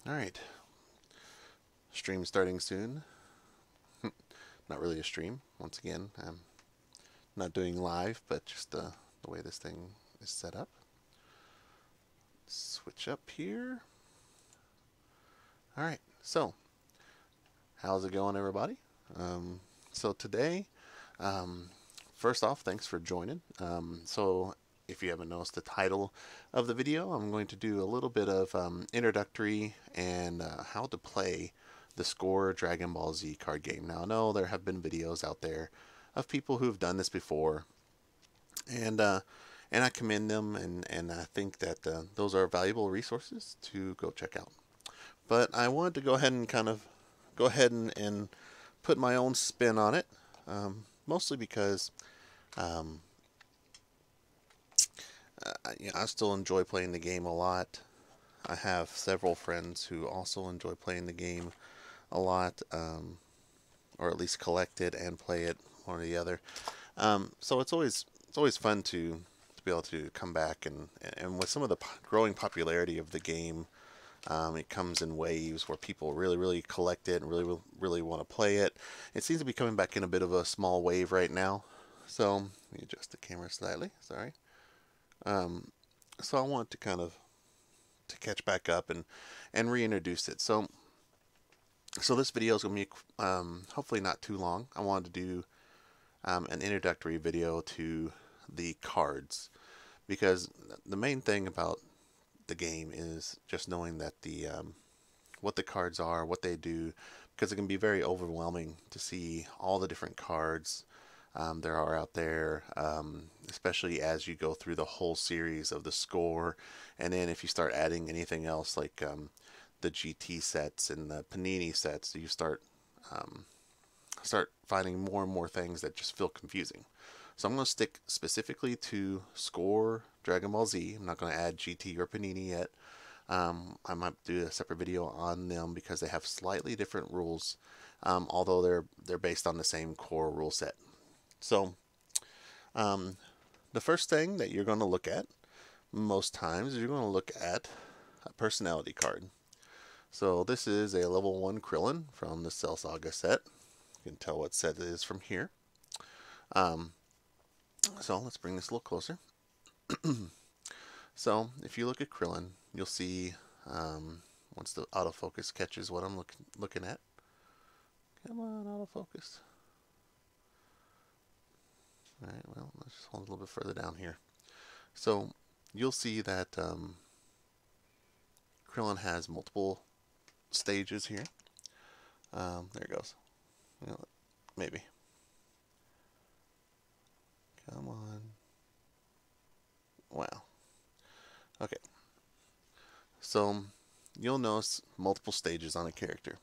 Alright, stream starting soon. Not really a stream, once again. I'm not doing live, but just the way this thing is set up. Switch up here. Alright, so how's it going, everybody? So today, first off, thanks for joining. So if you haven't noticed the title of the video, I'm going to do a little bit of introductory and how to play the Score Dragon Ball Z card game. Now, I know there have been videos out there of people who've done this before, and I commend them, and I think that those are valuable resources to go check out. But I wanted to go ahead and and put my own spin on it, mostly because um, I still enjoy playing the game a lot. I have several friends who also enjoy playing the game a lot, or at least collect it and play it, one or the other. So it's always fun to be able to come back and with some of the growing popularity of the game, it comes in waves where people really collect it and really want to play it. It seems to be coming back in a bit of a small wave right now. So let me adjust the camera slightly. Sorry. So I want to kind of to catch back up and reintroduce it. So this video is going to be hopefully not too long. I wanted to do an introductory video to the cards, because the main thing about the game is just knowing that the what the cards are, what they do, because it can be very overwhelming to see all the different cards there are out there, especially as you go through the whole series of the Score, and then if you start adding anything else like the GT sets and the Panini sets, you start finding more and more things that just feel confusing. So I'm going to stick specifically to Score Dragon Ball Z. I'm not going to add GT or Panini yet. I might do a separate video on them because they have slightly different rules, although they're based on the same core rule set. So the first thing that you're going to look at most times is you're going to look at a personality card. So this is a level 1 Krillin from the Cell Saga set. You can tell what set it is from here. So let's bring this a little closer. So if you look at Krillin, you'll see once the autofocus catches what I'm looking at. Come on, autofocus. Alright, well, let's just hold a little bit further down here. So you'll see that Krillin has multiple stages here. There it goes. You know, maybe. Come on. Wow. Okay. So you'll notice multiple stages on a character.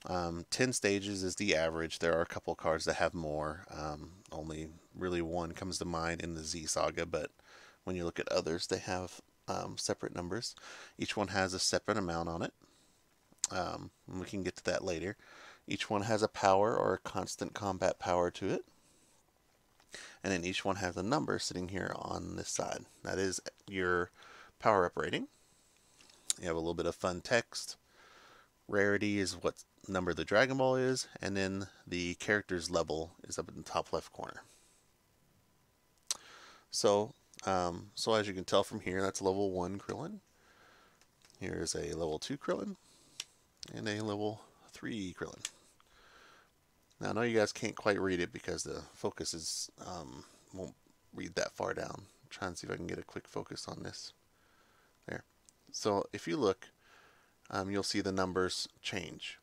10 stages is the average. There are a couple cards that have more. Only really one comes to mind in the Z Saga, but when you look at others, they have separate numbers. Each one has a separate amount on it. We can get to that later. Each one has a power or a constant combat power to it. And then each one has a number sitting here on this side. That is your power up rating. You have a little bit of fun text. Rarity is what number the Dragon Ball is, and then the character's level is up in the top left corner. So, so as you can tell from here, that's level 1 Krillin. Here's a level 2 Krillin, and a level 3 Krillin. Now I know you guys can't quite read it because the focus is won't read that far down. I'm trying to see if I can get a quick focus on this. There. So if you look, you'll see the numbers change.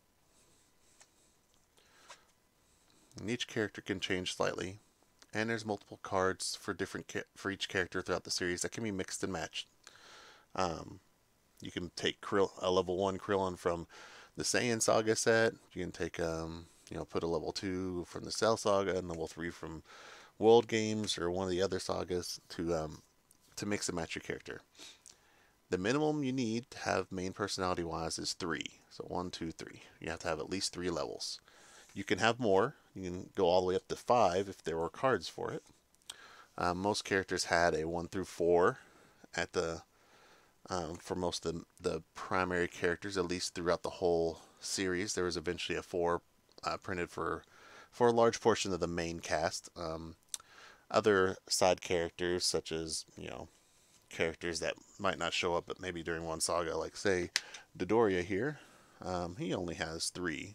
And each character can change slightly, and there's multiple cards for for each character throughout the series that can be mixed and matched. You can take a level 1 Krillin from the Saiyan Saga set. You can take put a level 2 from the Cell Saga and level 3 from World Games or one of the other sagas to mix and match your character. The minimum you need to have main personality wise is 3. So 1, 2, 3. You have to have at least 3 levels. You can have more. You can go all the way up to 5 if there were cards for it. Most characters had a 1 through 4 at the for most of the primary characters, at least throughout the whole series. There was eventually a 4 printed for a large portion of the main cast. Other side characters, such as, characters that might not show up, but maybe during one saga, like say Dodoria here, he only has 3.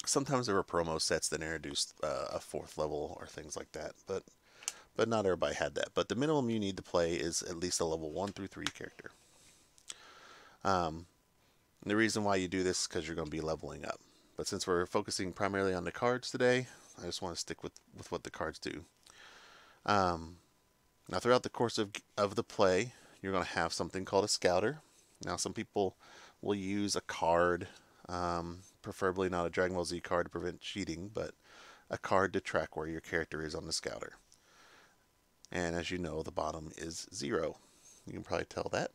Sometimes there were promo sets that introduced a 4th level or things like that, but not everybody had that. But the minimum you need to play is at least a level 1 through 3 character. The reason why you do this is because you're going to be leveling up. But since we're focusing primarily on the cards today, I just want to stick with what the cards do. Now, throughout the course of the play, you're going to have something called a scouter. Now, some people will use a card, preferably not a Dragonball Z card to prevent cheating, but a card to track where your character is on the scouter. And as you know, the bottom is 0. You can probably tell that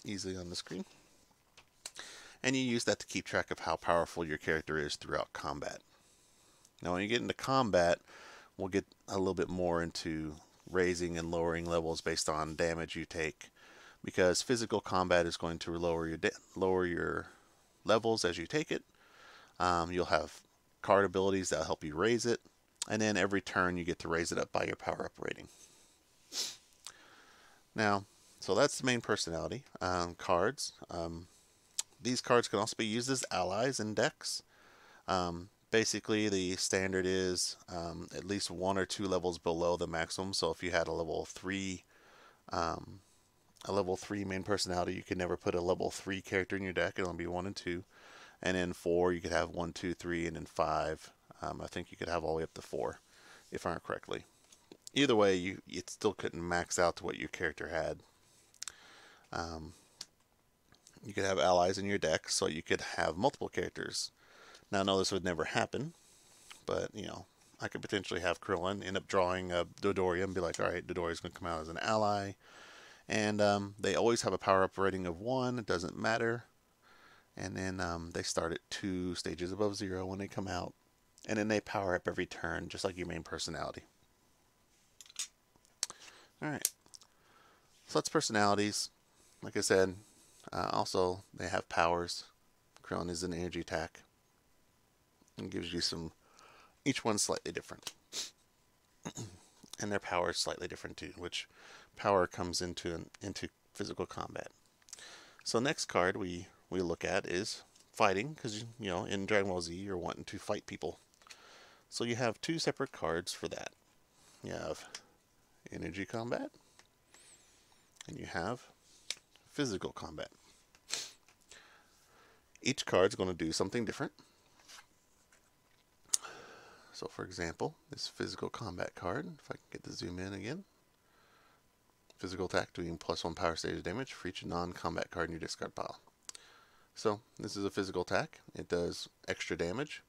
easily on the screen. And you use that to keep track of how powerful your character is throughout combat. Now, when you get into combat, we'll get a little bit more into raising and lowering levels based on damage you take, because physical combat is going to lower your levels as you take it. You'll have card abilities that help you raise it, and then every turn you get to raise it up by your power-up rating. Now, so that's the main personality. Cards. These cards can also be used as allies in decks. Basically, the standard is at least 1 or 2 levels below the maximum. So if you had a level 3 main personality, you could never put a level 3 character in your deck. It'll only be 1 and 2. And then 4, you could have 1, 2, 3, and then 5. I think you could have all the way up to 4, if I remember correctly. Either way, you still couldn't max out to what your character had. You could have allies in your deck, so you could have multiple characters. Now, I know this would never happen, but, I could potentially have Krillin end up drawing a Dodoria and be like, alright, Dodoria's going to come out as an ally. And they always have a power-up rating of 1, it doesn't matter. And then they start at 2 stages above 0 when they come out. And then they power up every turn, just like your main personality. Alright, so that's personalities. Like I said, also they have powers. Krillin is an energy attack. It gives you some, each one's slightly different. And their power is slightly different too, which power comes into physical combat. So next card we look at is fighting, because in Dragon Ball Z you're wanting to fight people. So you have 2 separate cards for that. You have energy combat, and you have physical combat. Each card's going to do something different. So for example, this physical combat card, if I can get the zoom in again. Physical attack doing +1 power stage damage for each non-combat card in your discard pile. So this is a physical attack. It does extra damage,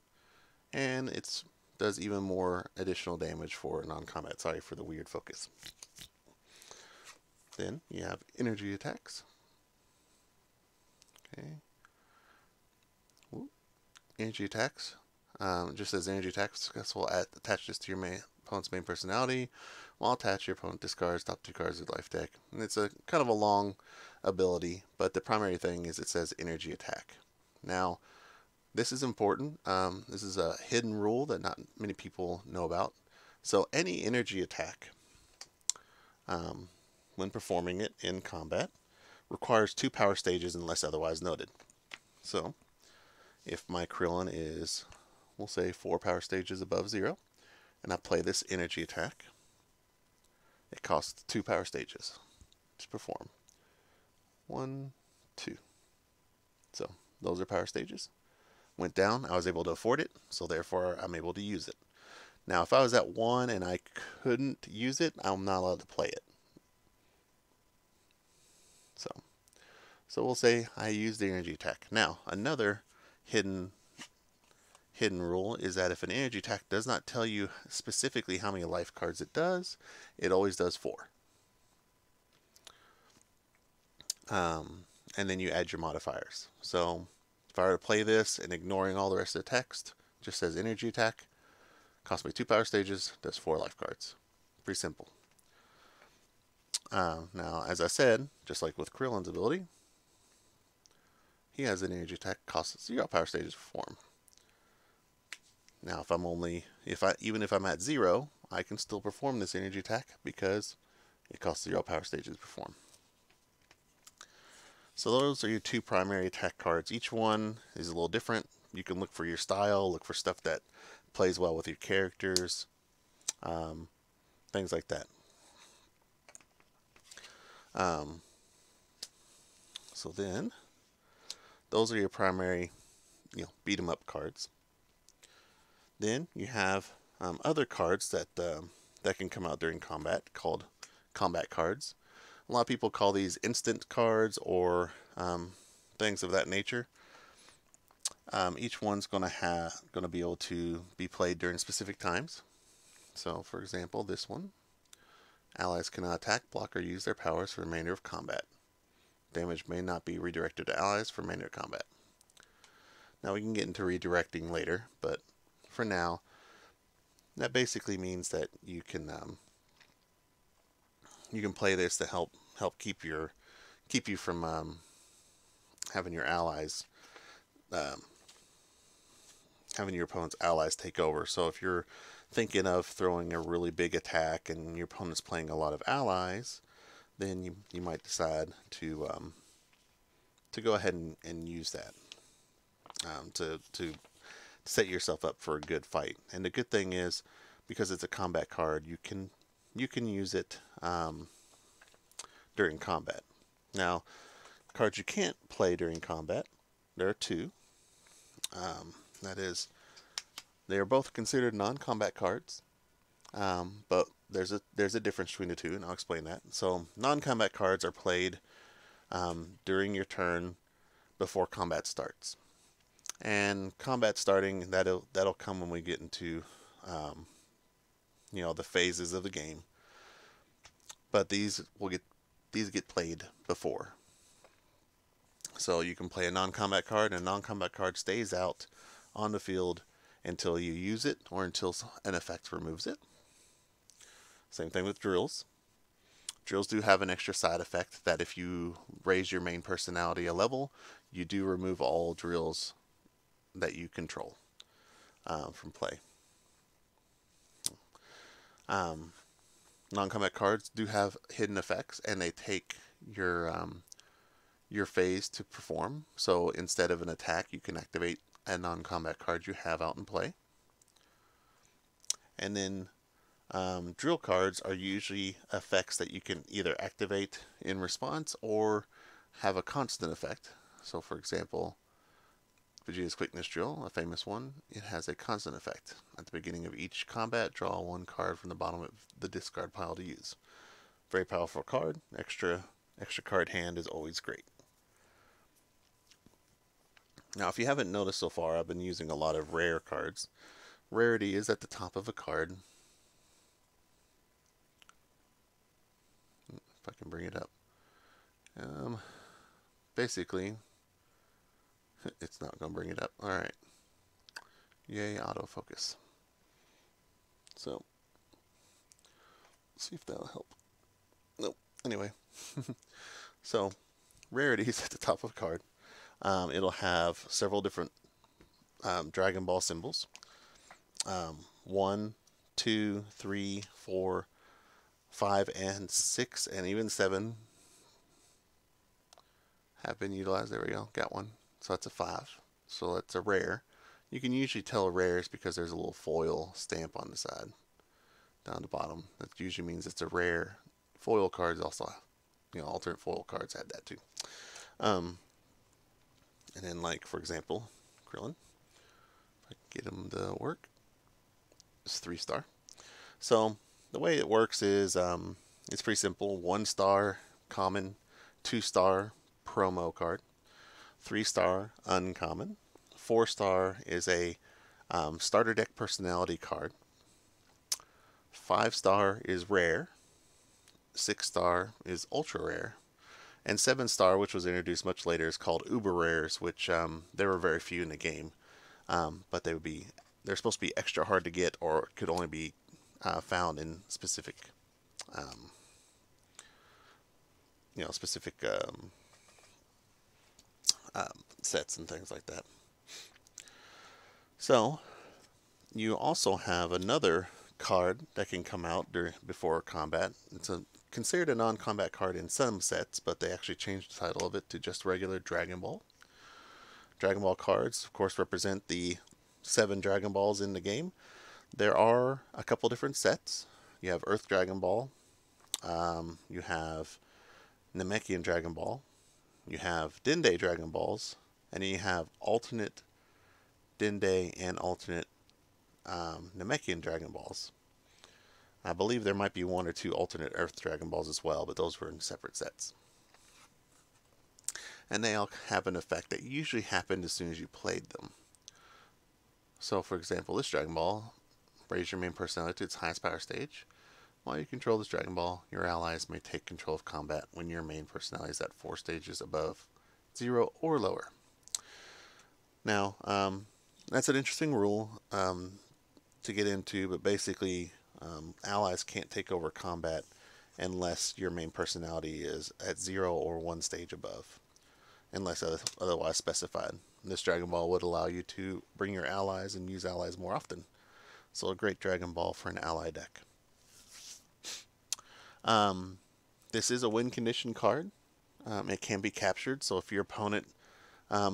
and it does even more additional damage for non-combat. Sorry for the weird focus. Then you have energy attacks. Okay. Ooh. Energy attacks. Just as energy attacks, successful attach this to your opponent's main personality. While attached, your opponent discards top 2 cards of the life deck. And it's a kind of a long ability, but the primary thing is it says energy attack. Now, this is important. This is a hidden rule that not many people know about. So any energy attack, when performing it in combat, requires 2 power stages unless otherwise noted. So, if my Krillin is, we'll say, 4 power stages above 0, and I play this energy attack, it costs 2 power stages to perform. 1, 2. So, those are power stages. Went down, I was able to afford it, so therefore I'm able to use it. Now, if I was at 1 and I couldn't use it, I'm not allowed to play it. So we'll say I use the energy attack. Now, another hidden rule is that if an energy attack does not tell you specifically how many life cards it does, it always does 4. And then you add your modifiers. So if I were to play this and ignoring all the rest of the text, just says energy attack, costs me 2 power stages, does 4 life cards. Pretty simple. Now, as I said, just like with Krillin's ability, he has an energy attack costs 0 power stages to perform. Now, even if I'm at 0, I can still perform this energy attack because it costs 0 power stages to perform. So those are your two primary attack cards. Each one is a little different. You can look for your style, look for stuff that plays well with your characters, things like that. So then, those are your primary, beat 'em up cards. Then you have other cards that can come out during combat called combat cards. A lot of people call these instant cards or things of that nature. Each one's going to be able to be played during specific times. So, for example, this one, allies cannot attack, block, or use their powers for the remainder of combat. Damage may not be redirected to allies for remainder of combat. Now we can get into redirecting later, but for now, that basically means that you can play this to help keep you from having your allies having your opponent's allies take over. So if you're thinking of throwing a really big attack and your opponent's playing a lot of allies, then you might decide to go ahead and use that to set yourself up for a good fight. And the good thing is, because it's a combat card, you can use it during combat. Now, cards you can't play during combat, there are two. That is, they are both considered non-combat cards, but there's a difference between the two, and I'll explain that. So, non-combat cards are played during your turn before combat starts. And combat starting, that'll come when we get into the phases of the game. But these get played before. So you can play a non-combat card, and a non-combat card stays out on the field until you use it or until an effect removes it. Same thing with drills. Drills do have an extra side effect that if you raise your main personality a level, you do remove all drills that you control from play. Non-combat cards do have hidden effects, and they take your phase to perform. So instead of an attack, you can activate a non-combat card you have out in play. And then drill cards are usually effects that you can either activate in response or have a constant effect. So for example, Vegeta's Quickness Drill, a famous one, it has a constant effect. At the beginning of each combat, draw one card from the bottom of the discard pile to use. Very powerful card. Extra card hand is always great. Now, if you haven't noticed so far, I've been using a lot of rare cards. Rarity is at the top of a card. If I can bring it up. Basically, it's not going to bring it up. Alright. Yay, autofocus. So, let's see if that'll help. Nope. Anyway. So, rarity is at the top of a card. It'll have several different Dragon Ball symbols. 1, 2, 3, 4, 5, and 6, and even 7 have been utilized. There we go. Got one. So that's a 5. So that's a rare. You can usually tell rares because there's a little foil stamp on the side down the bottom. That usually means it's a rare. Foil cards also, alternate foil cards had that too. And then, like, for example, Krillin, if I can get him to work, it's 3-star. So the way it works is it's pretty simple. 1-star common, 2-star promo card, 3-star uncommon, 4-star is a starter deck personality card, 5-star is rare, 6-star is ultra rare, and 7-star, which was introduced much later, is called uber rares, which there were very few in the game, but they're supposed to be extra hard to get, or could only be found in specific specific sets and things like that. So you also have another card that can come out before combat. It's considered a non-combat card in some sets, but they actually changed the title of it to just regular Dragon Ball. Dragon Ball cards, of course, represent the 7 Dragon Balls in the game. There are a couple different sets. You have Earth Dragon Ball, you have Namekian Dragon Ball, you have Dende Dragon Balls, and then you have alternate Dende and alternate Namekian Dragon Balls. I believe there might be 1 or 2 alternate Earth Dragon Balls as well, but those were in separate sets. And they all have an effect that usually happened as soon as you played them. So, for example, this Dragon Ball, raise your main personality to its highest power stage. While you control this Dragon Ball, your allies may take control of combat when your main personality is at 4 stages above 0 or lower. Now, that's an interesting rule to get into, but basically, allies can't take over combat unless your main personality is at 0 or 1 stage above, unless otherwise specified. This Dragon Ball would allow you to bring your allies and use allies more often. So a great Dragon Ball for an ally deck. This is a win condition card. It can be captured, so if your opponent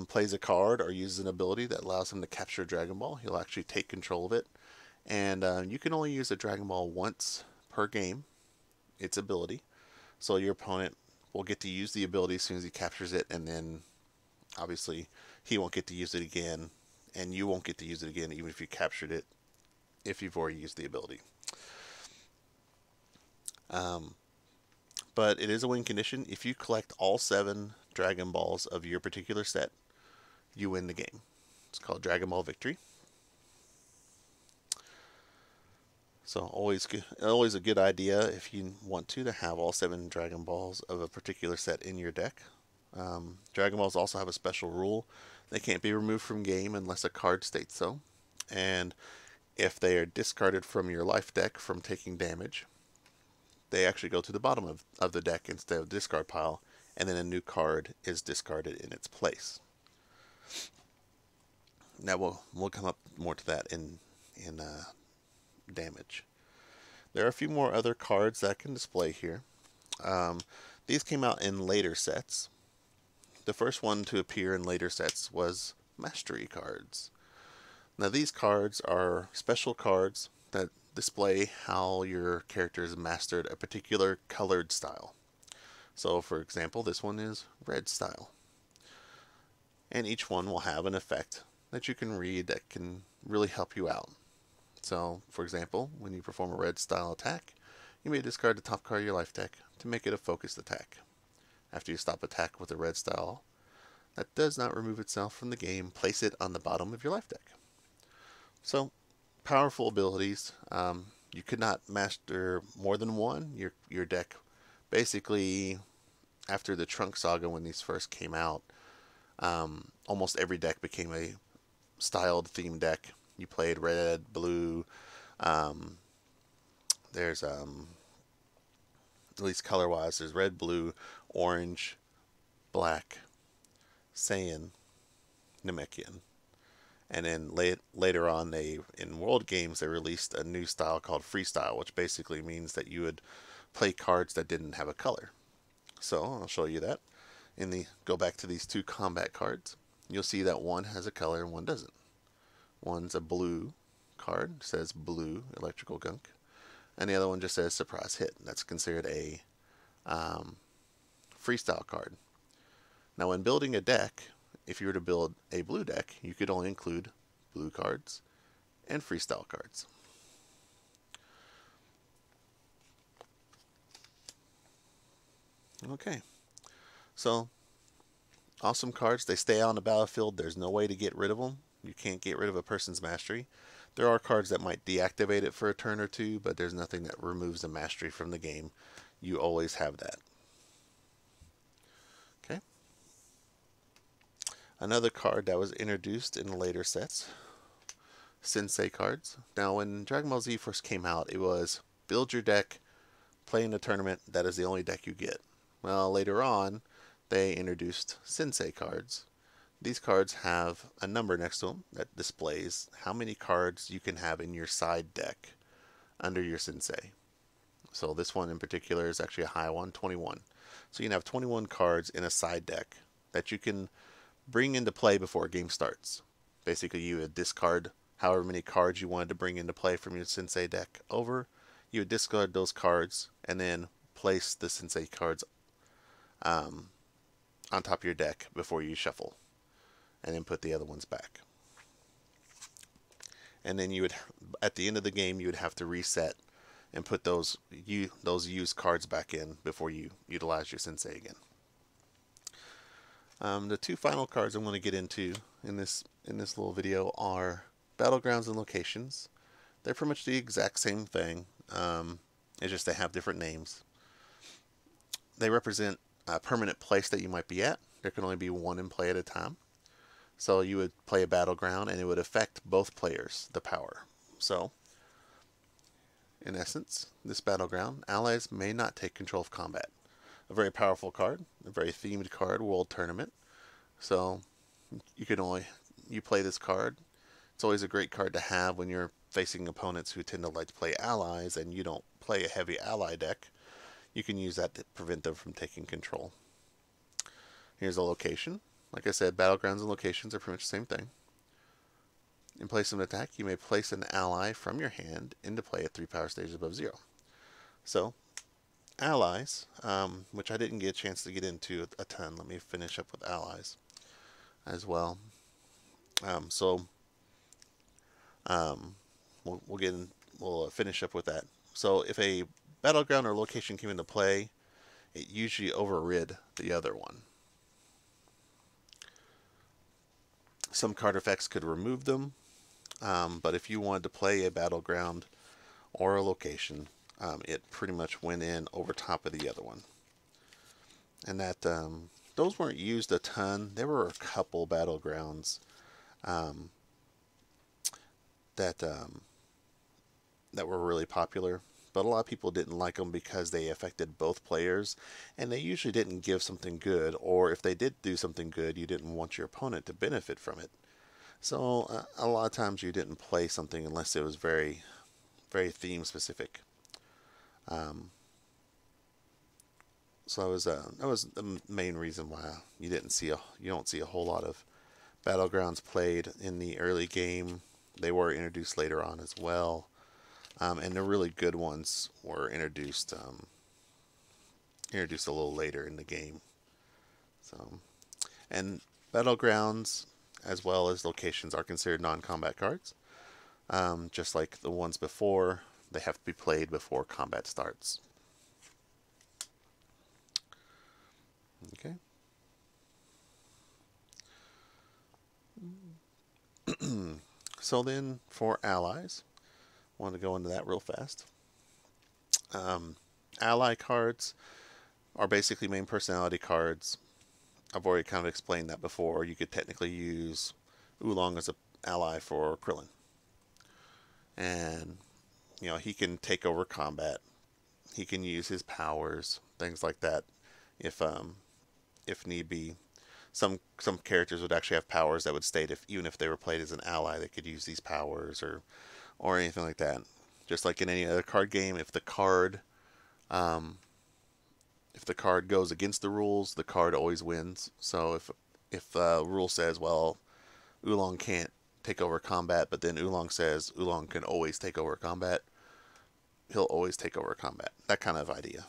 plays a card or uses an ability that allows him to capture a Dragon Ball, he'll actually take control of it. And you can only use a Dragon Ball once per game, its ability. So your opponent will get to use the ability as soon as he captures it, and then obviously he won't get to use it again, and you won't get to use it again even if you captured it, if you've already used the ability. But it is a win condition. If you collect all 7 Dragon Balls of your particular set, you win the game. It's called Dragon Ball Victory. So always a good idea if you want to have all 7 Dragon Balls of a particular set in your deck. Dragon Balls also have a special rule. They can't be removed from game unless a card states so. And if they are discarded from your life deck from taking damage, they actually go to the bottom of the deck instead of the discard pile, and then a new card is discarded in its place. Now we'll come up more to that in damage. There are a few more other cards that I can display here. These came out in later sets. The first one to appear in later sets was Mastery cards. Now these cards are special cards that display how your character has mastered a particular colored style. So for example, this one is red style. And each one will have an effect that you can read that can really help you out. So, for example, when you perform a red style attack, you may discard the top card of your life deck to make it a focused attack. After you stop attack with a red style that does not remove itself from the game, place it on the bottom of your life deck. So, powerful abilities. You could not master more than one. Your deck, basically, after the Trunk Saga when these first came out, almost every deck became a styled themed deck. You played red, blue, there's, at least color-wise, there's red, blue, orange, black, Saiyan, Namekian. And then later on, in World Games, they released a new style called Freestyle, which basically means that you would play cards that didn't have a color. So, I'll show you that. Go back to these 2 combat cards. You'll see that one has a color and one doesn't. One's a blue card, says blue electrical gunk, and the other one just says surprise hit. That's considered a freestyle card. Now when building a deck, if you were to build a blue deck, you could only include blue cards and freestyle cards. Okay, so awesome cards. They stay on the battlefield. There's no way to get rid of them. You can't get rid of a person's mastery. There are cards that might deactivate it for a turn or 2, but there's nothing that removes the mastery from the game. You always have that. Okay. Another card that was introduced in the later sets, Sensei cards. Now when Dragon Ball Z first came out, it was build your deck, play in a tournament, that is the only deck you get. Well, later on, they introduced Sensei cards. These cards have a number next to them that displays how many cards you can have in your side deck under your Sensei. So this one in particular is actually a high one, 21. So you can have 21 cards in a side deck that you can bring into play before a game starts. Basically, you would discard however many cards you wanted to bring into play from your Sensei deck over. You would discard those cards and then place the Sensei cards on top of your deck before you shuffle, and then put the other ones back. And then you would, at the end of the game, you would have to reset and put those used cards back in before you utilize your Sensei again. The two final cards I'm going to get into in this little video are Battlegrounds and Locations. They're pretty much the exact same thing. It's just they have different names. They represent a permanent place that you might be at. There can only be one in play at a time. So you would play a battleground and it would affect both players, the power. So, in essence, this battleground, allies may not take control of combat. A very powerful card, a very themed card, World Tournament. So, you play this card. It's always a great card to have when you're facing opponents who tend to like to play allies and you don't play a heavy ally deck. You can use that to prevent them from taking control. Here's a location. Like I said, Battlegrounds and Locations are pretty much the same thing. In place of an attack, you may place an ally from your hand into play at 3 power stages above 0. So, allies, which I didn't get a chance to get into a ton. Let me finish up with allies as well. We'll finish up with that. So, if a battleground or location came into play, it usually overrid the other one. Some card effects could remove them, but if you wanted to play a battleground or a location, it pretty much went in over top of the other one. And that those weren't used a ton. There were a couple battlegrounds that were really popular, but a lot of people didn't like them because they affected both players, and they usually didn't give something good, or if they did do something good, you didn't want your opponent to benefit from it. So a lot of times you didn't play something unless it was very, very theme specific. So that was the main reason why you don't see a whole lot of battlegrounds played in the early game. They were introduced later on as well. And the really good ones were introduced a little later in the game. So, and battlegrounds as well as locations are considered non-combat cards. Just like the ones before, they have to be played before combat starts. Okay. So then for allies, I want to go into that real fast. Ally cards are basically main personality cards. I've already kind of explained that before. You could technically use Oolong as an ally for Krillin. And, he can take over combat. He can use his powers, things like that, if need be. Some characters would actually have powers that would state even if they were played as an ally, they could use these powers or anything like that. Just like in any other card game, if the card goes against the rules, the card always wins. So if the rule says, well, Oolong can't take over combat, but then Oolong says Oolong can always take over combat, he'll always take over combat. That kind of idea.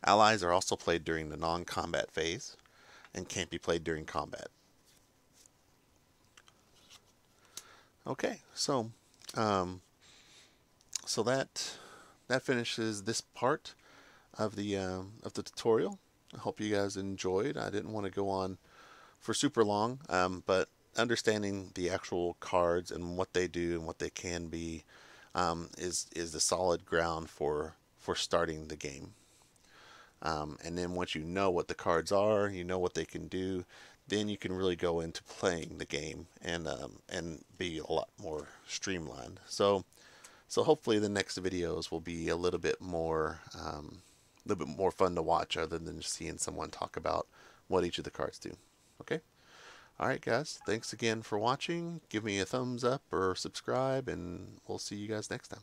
Allies are also played during the non-combat phase and can't be played during combat. Okay, so that finishes this part of the tutorial. I hope you guys enjoyed. I didn't want to go on for super long, but understanding the actual cards and what they do and what they can be is the solid ground for starting the game. And then once you know what the cards are, you know what they can do, then you can really go into playing the game and be a lot more streamlined. So hopefully the next videos will be a little bit more a little bit more fun to watch other than just seeing someone talk about what each of the cards do. Okay? Alright guys, thanks again for watching. Give me a thumbs up or subscribe, and we'll see you guys next time.